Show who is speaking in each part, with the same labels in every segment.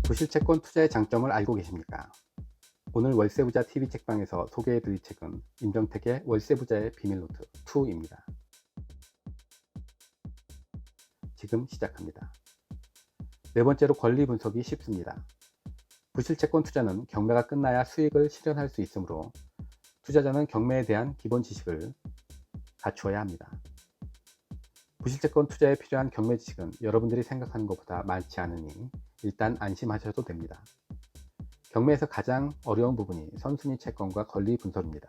Speaker 1: 부실채권 투자의 장점을 알고 계십니까? 오늘 월세부자 TV 책방에서 소개해드릴 책은 임정택의 월세부자의 비밀노트 2입니다. 지금 시작합니다. 네 번째로 권리 분석이 쉽습니다. 부실채권 투자는 경매가 끝나야 수익을 실현할 수 있으므로 투자자는 경매에 대한 기본 지식을 갖추어야 합니다. 부실채권 투자에 필요한 경매 지식은 여러분들이 생각하는 것보다 많지 않으니 일단 안심하셔도 됩니다. 경매에서 가장 어려운 부분이 선순위 채권과 권리 분석입니다.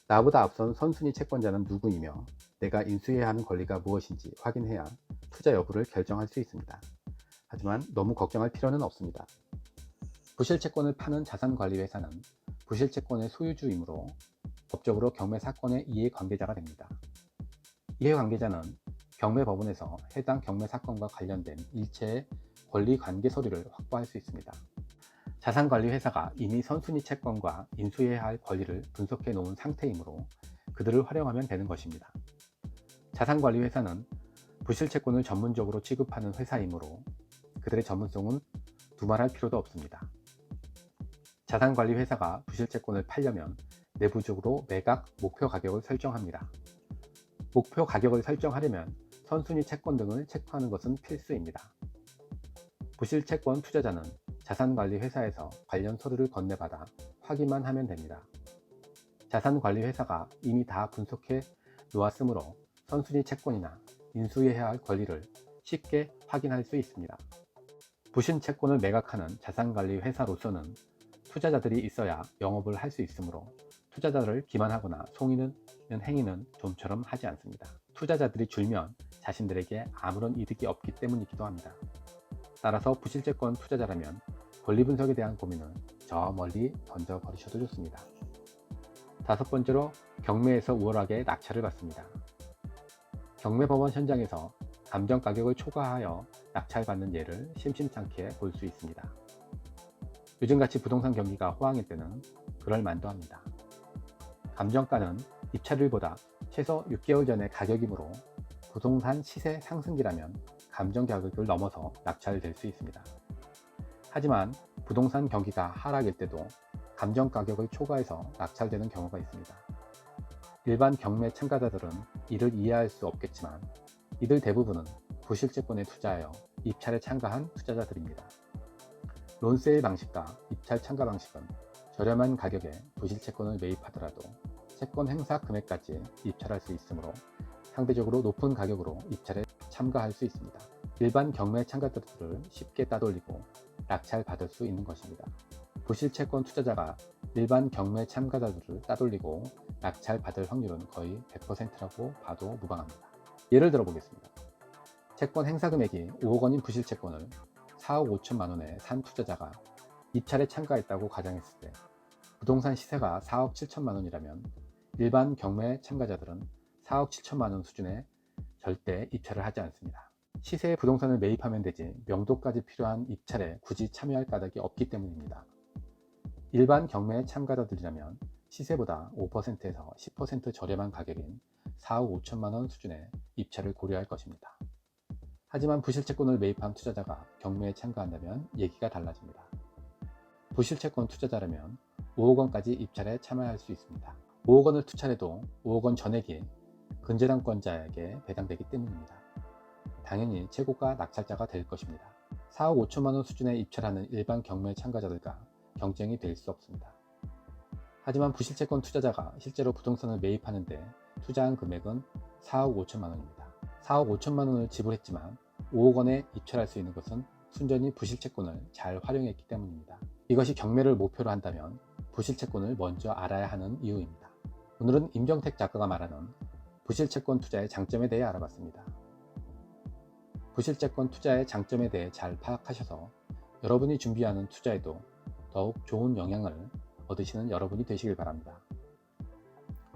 Speaker 1: 나보다 앞선 선순위 채권자는 누구이며 내가 인수해야 하는 권리가 무엇인지 확인해야 투자 여부를 결정할 수 있습니다. 하지만 너무 걱정할 필요는 없습니다. 부실채권을 파는 자산관리회사는 부실채권의 소유주이므로 법적으로 경매 사건의 이해관계자가 됩니다. 이해관계자는 경매법원에서 해당 경매 사건과 관련된 일체의 권리관계 서류를 확보할 수 있습니다. 자산관리회사가 이미 선순위 채권과 인수해야 할 권리를 분석해 놓은 상태이므로 그들을 활용하면 되는 것입니다. 자산관리회사는 부실채권을 전문적으로 취급하는 회사이므로 그들의 전문성은 두말할 필요도 없습니다. 자산관리회사가 부실채권을 팔려면 내부적으로 매각 목표 가격을 설정합니다. 목표 가격을 설정하려면 선순위 채권 등을 체크하는 것은 필수입니다. 부실채권 투자자는 자산관리회사에서 관련 서류를 건네받아 확인만 하면 됩니다. 자산관리회사가 이미 다 분석해 놓았으므로 선순위 채권이나 인수해야 할 권리를 쉽게 확인할 수 있습니다. 부실채권을 매각하는 자산관리회사로서는 투자자들이 있어야 영업을 할 수 있으므로 투자자를 기만하거나 속이는 행위는 좀처럼 하지 않습니다. 투자자들이 줄면 자신들에게 아무런 이득이 없기 때문이기도 합니다. 따라서 부실채권 투자자라면 권리 분석에 대한 고민은 저 멀리 던져버리셔도 좋습니다. 다섯 번째로 경매에서 우월하게 낙찰을 받습니다. 경매법원 현장에서 감정가격을 초과하여 낙찰받는 예를 심심찮게 볼 수 있습니다. 요즘같이 부동산 경기가 호황일 때는 그럴 만도 합니다. 감정가는 입찰일보다 최소 6개월 전의 가격이므로 부동산 시세 상승기라면 감정가격을 넘어서 낙찰될 수 있습니다. 하지만 부동산 경기가 하락일 때도 감정가격을 초과해서 낙찰되는 경우가 있습니다. 일반 경매 참가자들은 이를 이해할 수 없겠지만 이들 대부분은 부실채권에 투자하여 입찰에 참가한 투자자들입니다. 론세일 방식과 입찰 참가 방식은 저렴한 가격에 부실채권을 매입하더라도 채권 행사 금액까지 입찰할 수 있으므로 상대적으로 높은 가격으로 입찰에 참가할 수 있습니다. 일반 경매 참가자들을 쉽게 따돌리고 낙찰받을 수 있는 것입니다. 부실채권 투자자가 일반 경매 참가자들을 따돌리고 낙찰받을 확률은 거의 100%라고 봐도 무방합니다. 예를 들어 보겠습니다. 채권 행사 금액이 5억 원인 부실채권을 4억 5천만 원에 산 투자자가 입찰에 참가했다고 가정했을 때 부동산 시세가 4억 7천만 원이라면 일반 경매 참가자들은 4억 7천만 원 수준에 절대 입찰을 하지 않습니다. 시세의 부동산을 매입하면 되지 명도까지 필요한 입찰에 굳이 참여할 까닭이 없기 때문입니다. 일반 경매 참가자들이라면 시세보다 5%에서 10% 저렴한 가격인 4억 5천만 원 수준의 입찰을 고려할 것입니다. 하지만 부실채권을 매입한 투자자가 경매에 참가한다면 얘기가 달라집니다. 부실채권 투자자라면 5억 원까지 입찰에 참여할 수 있습니다. 5억 원을 투찰해도 5억 원 전액이 근저당권자에게 배당되기 때문입니다. 당연히 최고가 낙찰자가 될 것입니다. 4억 5천만 원 수준에 입찰하는 일반 경매 참가자들과 경쟁이 될 수 없습니다. 하지만 부실채권 투자자가 실제로 부동산을 매입하는데 투자한 금액은 4억 5천만 원입니다. 4억 5천만 원을 지불했지만 5억 원에 입찰할 수 있는 것은 순전히 부실채권을 잘 활용했기 때문입니다. 이것이 경매를 목표로 한다면 부실채권을 먼저 알아야 하는 이유입니다. 오늘은 임정택 작가가 말하는 부실채권 투자의 장점에 대해 알아봤습니다. 부실채권 투자의 장점에 대해 잘 파악하셔서 여러분이 준비하는 투자에도 더욱 좋은 영향을 얻으시는 여러분이 되시길 바랍니다.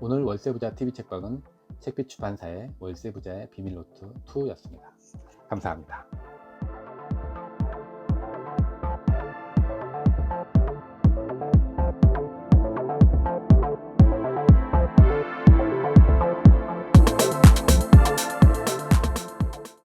Speaker 1: 오늘 월세부자 TV 책방은 책빛 출판사의 월세부자의 비밀노트 2였습니다. 감사합니다.